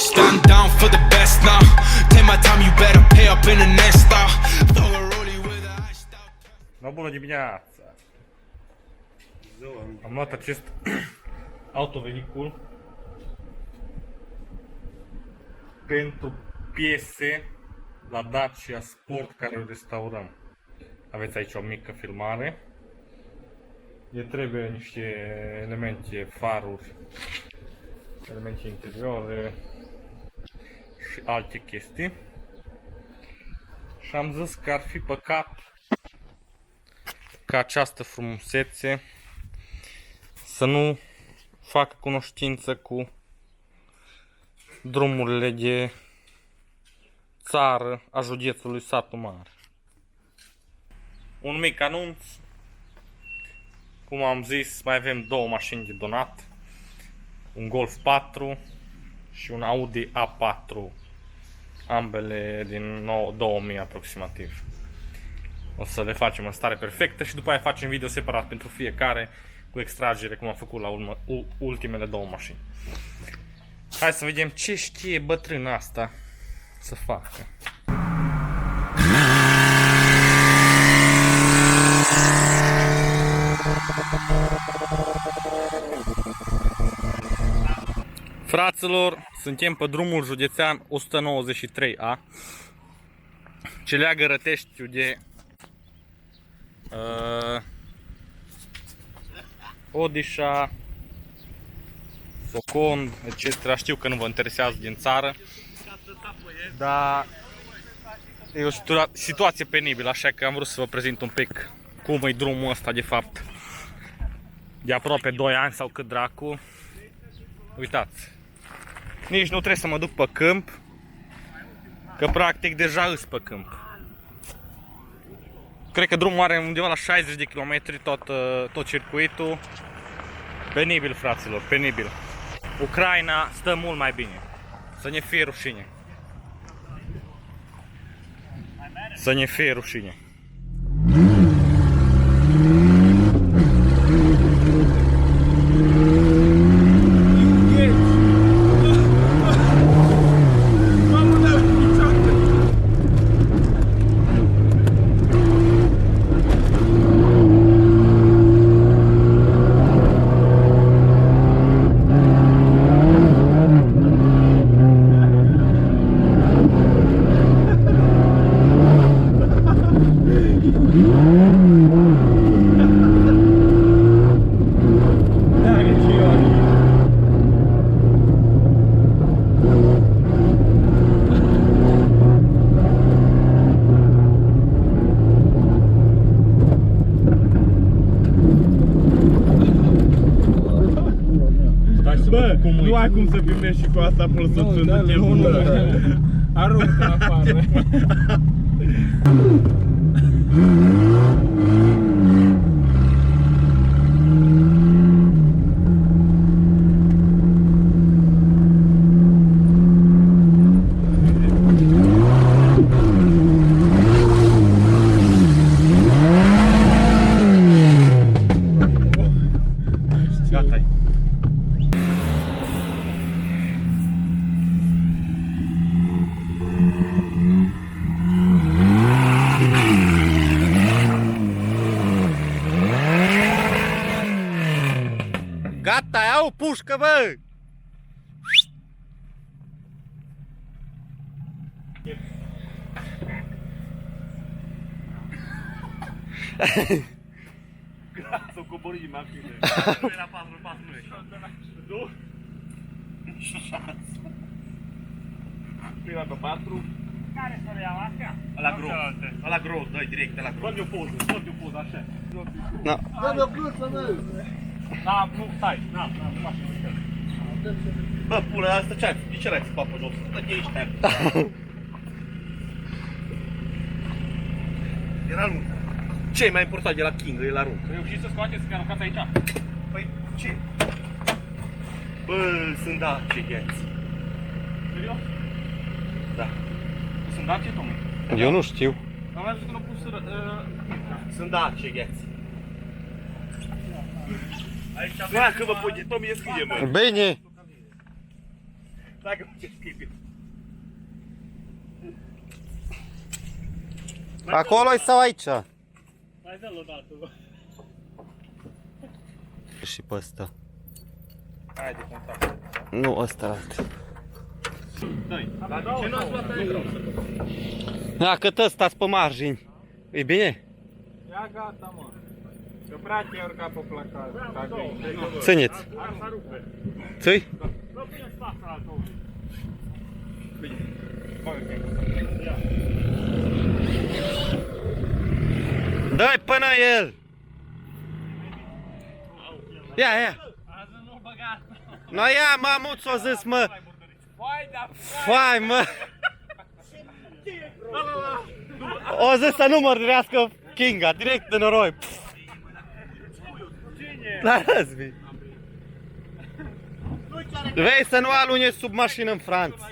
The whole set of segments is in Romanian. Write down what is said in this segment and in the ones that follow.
Stand down for the best now. Take my time, you better pay up in the next stop. Throw a rollie with a iced out. No, bună dimineața! Am luat acest autovehicul pentru piese la Dacia Sport care o restaurăm. Aveți aici o mică filmare. Ne trebuie niște elemente, faruri, elemente interiore și alte chestii. Și am zis că ar fi păcat ca această frumusețe să nu facă cunoștință cu drumurile de țară a județului Satu Mare. Un mic anunț. Cum am zis, mai avem două mașini de donat. Un Golf 4 și un Audi A4. Ambele din 2000 aproximativ. O să le facem în stare perfectă și după aia facem video separat pentru fiecare cu extragere, cum am făcut la ultimele două mașini. Hai să vedem ce știe bătrâna asta să facă. Fraților, suntem pe drumul județean 193A ce leagă Răteștiul de Odișa, Focond, etc. Știu că nu vă interesează din țară, dar e o situație penibilă, așa că am vrut să vă prezint un pic cum e drumul ăsta de fapt de aproape 2 ani sau cât dracu. Uitați, nici nu trebuie să mă duc pe câmp, că practic deja îs pe câmp. Cred că drumul are undeva la 60 de km tot circuitul. Penibil, fraților, penibil. Ucraina stă mult mai bine. Să ne fie rușine. Să ne fie rușine. Bă, nu ai cum să primești și cu asta pulsățul de bună. Aruncă afară. Gata-i. Gata, ia o pușcă, bă! S-o coborât din mașină. Era 4 2 6 Prima pe 4. Care să le iau astea? Ăla gros, dă-i direct, ăla gros. Fă-mi o poză, așa. Da. Da, nu, stai, nu faci. Bă, pula, asta ce-ai? De ce l-ai țipat pe jos? Stă-te aici. Era lung. Ce e mai important de la King? E la rung. Reușiți să scoateți că aruncați aici? Păi, ce? Bă, sunt dace gheți. Serios? Da. Sunt dace, Tome? Eu nu știu. Am văzut că l-au pus... Sunt dace gheți. Da, că vă pune, Tomi, scrie, mă. Bine. Dacă ce scrie. Acolo sau aici? Hai dă-l odată. Și pe ăsta. Hai de contact. Nu, ăsta alt. Dar de ce n-ați luat aici? Da, cât ăsta pe margini. E bine? Ia gata, mă. Că prea te-ai urcat pe placat. Țineți. Ții? Bă, pune fața la două. Dă-i până el! Ia, ia! No ia, mamuț, o zis, mă! Fai, mă! O zis să nu mărturească Kinga, direct în noroi. La răzbi. Vei să nu alunge sub mașină în Franța.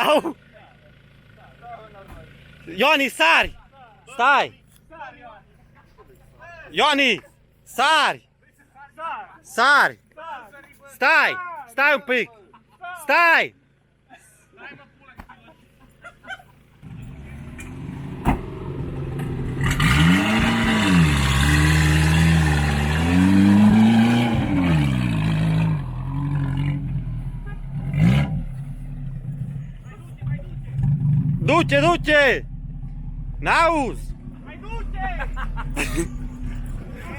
Au! Ioni, sari! Stai! Ioni! Sari! Sari! Stai! Stai un pic! Stai! Du-te, du-te! N-auzi! Mai du-te!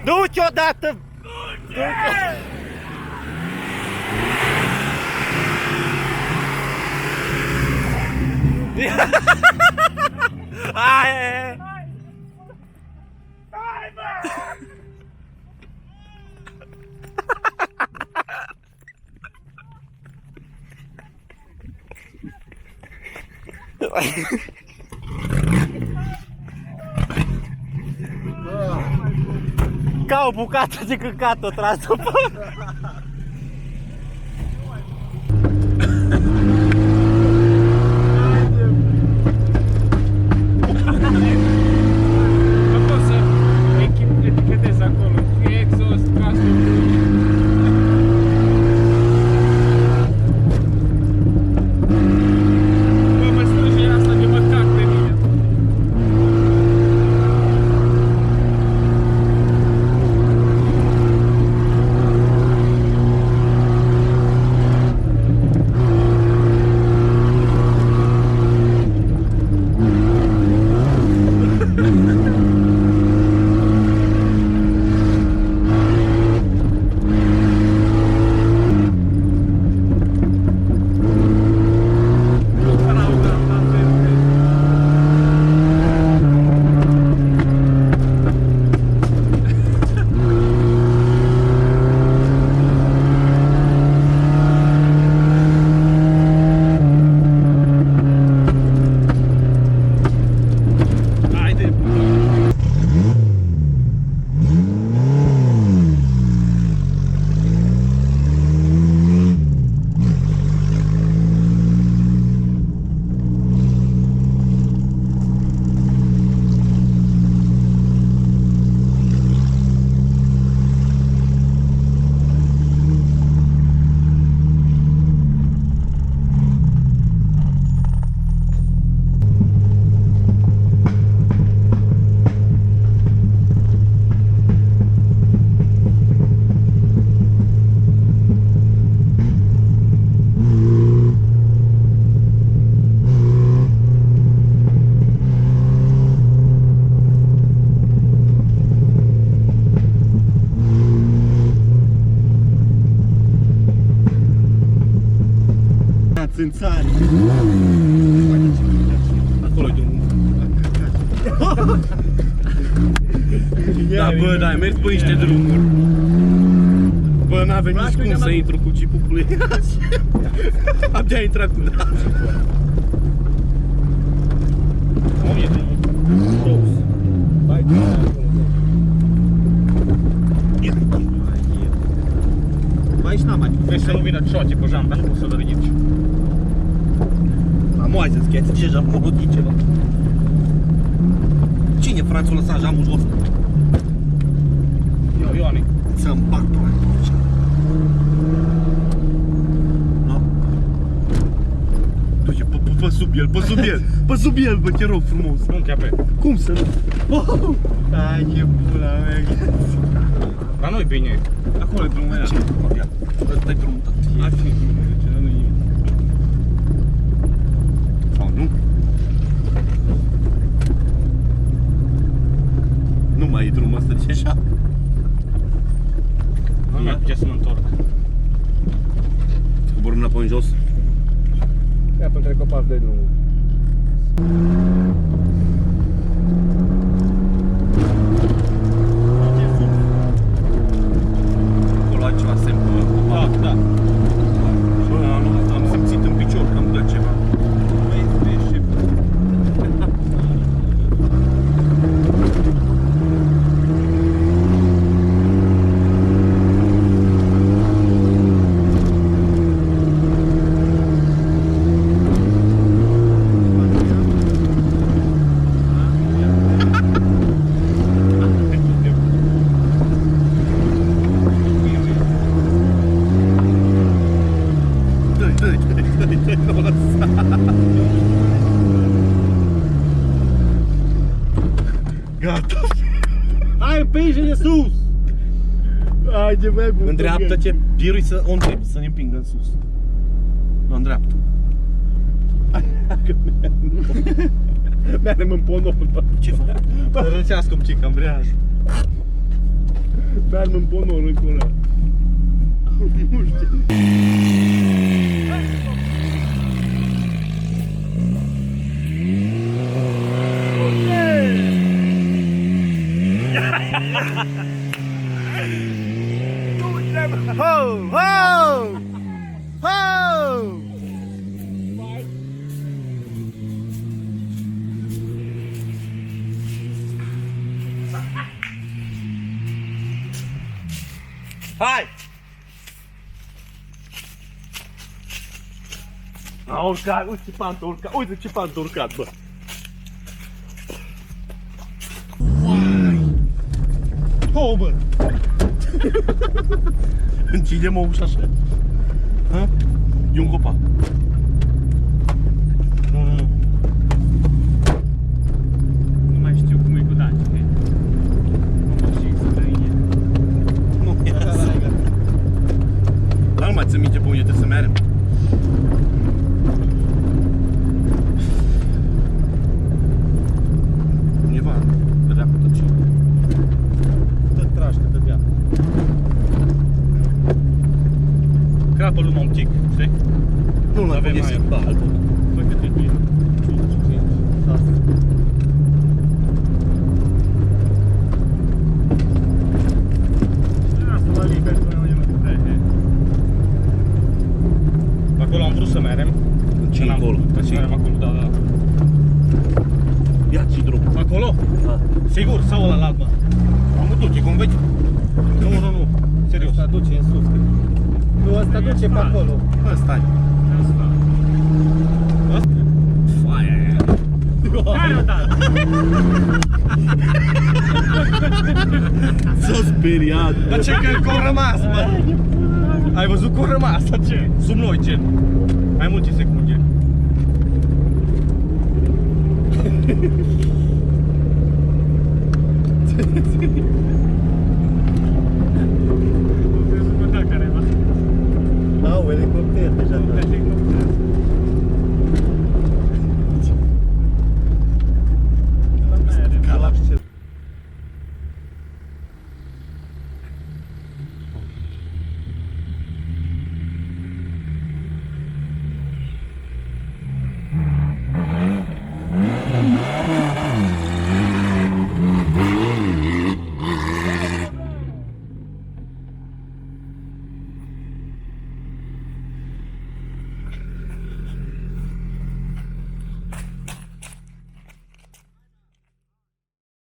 Du-te odată! Du-te! Hai! Ca o bucată de căcat o tras după. Nu pot să etichetez acolo. Fie exhaust, casă. Bă, mă sluji asta de mă cac pe mine. În țară. Acolo e drumul. Da, bă, da, ai mers pe niște drumuri. Bă, n-avem nici cum să intru cu jeepul cu ei. Abia a intrat cu da. Aici n-am mai. Vrei să nu vină cioate pe jam, dar nu poți să-l ridici. Am o azi să schiați ce jam, mă rodi ceva. Cine, frațul, lăsa jamul jos? Eu, Ioani. Să-mi bag pe aici. No. Du-te, pe sub el, pe sub el, pe sub el, bă, te rog frumos. Nu te ape. Cum să nu? Oh! Ai, ce pula mea. Dar nu-i bine. Acolo e drumul ăla. Ăsta-i drumul tău. Așa e drumul, deci nu-i nimic. Sau nu? Nu mai e drumul ăsta, ce așa? Nu mi-ar putea să mă întorc. Cobor înapoi în jos. Ia pe între copaci de drumul. Acolo ai ceva semn pe copac. Da. Bă, am simțit în picior că îmi dă ceva. Nu lăsa. Gata. Hai, împinge de sus! Haide, băi, bun. Îndreaptă-te, birui să o întrebi, să ne împingă în sus. Nu, în dreapta. Merem în ponor. Ce fac? Să răcească-mi ce cambreaj. Merem în ponor încolo. Nu știu. Ho! Ho! Ho! Hai! A urcat, uite ce pantă a urcat, uite ce pantă a urcat, bă! Ho, bă! Închide-mă ușa așa. Ha? E un copac. Nu, nu, nu. Nu mai știu cum e cu Daci. Nu știu să trăine. Nu e asta. Dar nu mai țin minte pe unde trebuie să mergem. Undeva, pe dreapta ce? Tot tragi câtă viață. Crapă lumea un pic, știi? Nu, nu avem mai iese. Da, altul. Bă, cât e bine. 5, 5, 6. Asta la liber, până unde nu putea. Acolo am vrut să mergem. Ce N-am acolo? putut, să mergem acolo, da, da. Ia ce drum. Acolo? Da. Sigur, sau ăla la alt, mă? Am duce, cum vezi? Nu, nu, nu. Serios. Ăsta duce în sus. Nu, ăsta duce pe acolo. Ăsta e. Foaia aia. Hai, o dată! S-a speriat. Dar ce că au rămas, mă? Ai văzut că au rămas, dar ce? Sub noi, gen. Mai multe secunde.